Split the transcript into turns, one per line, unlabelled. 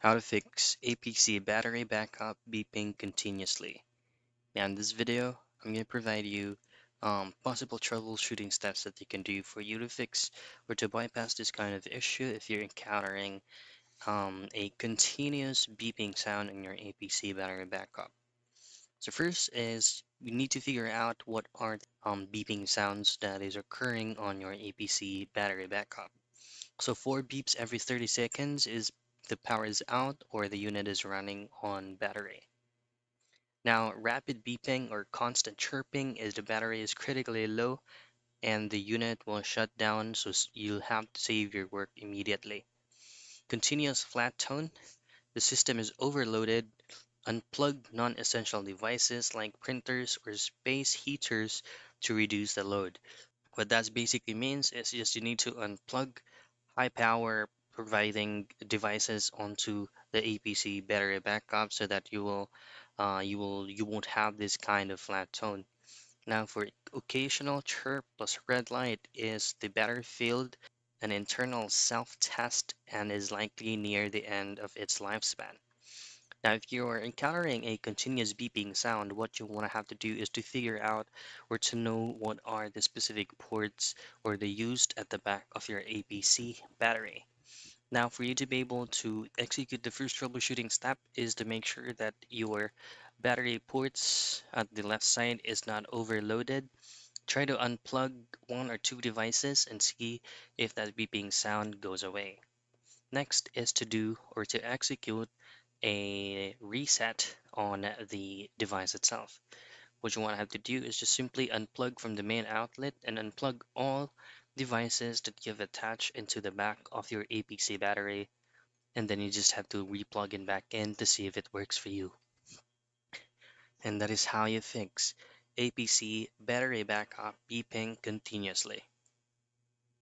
How to fix APC battery backup beeping continuously. Now in this video, I'm going to provide you possible troubleshooting steps that you can do for you to fix or to bypass this kind of issue if you're encountering a continuous beeping sound in your APC battery backup. So first is you need to figure out what are the beeping sounds that is occurring on your APC battery backup. So 4 beeps every 30 seconds is the power is out or the unit is running on battery. Now, rapid beeping or constant chirping is the battery is critically low and the unit will shut down, so you'll have to save your work immediately. Continuous flat tone, the system is overloaded. Unplug non-essential devices like printers or space heaters to reduce the load. What that basically means is just you need to unplug high power providing devices onto the APC battery backup so that you won't have this kind of flat tone. Now for occasional chirp plus red light is the battery failed an internal self-test and is likely near the end of its lifespan. Now, if you are encountering a continuous beeping sound, what you want to have to do is to figure out or to know what are the specific ports or the used at the back of your APC battery. Now, for you to be able to execute the first troubleshooting step is to make sure that your battery ports at the left side is not overloaded. Try to unplug 1 or 2 devices and see if that beeping sound goes away. Next is to do or to execute a reset on the device itself. What you want to have to do is just simply unplug from the main outlet and unplug all devices that you've attached into the back of your APC battery, and then you just have to replug it back in to see if it works for you. And that is how you fix APC battery backup beeping continuously.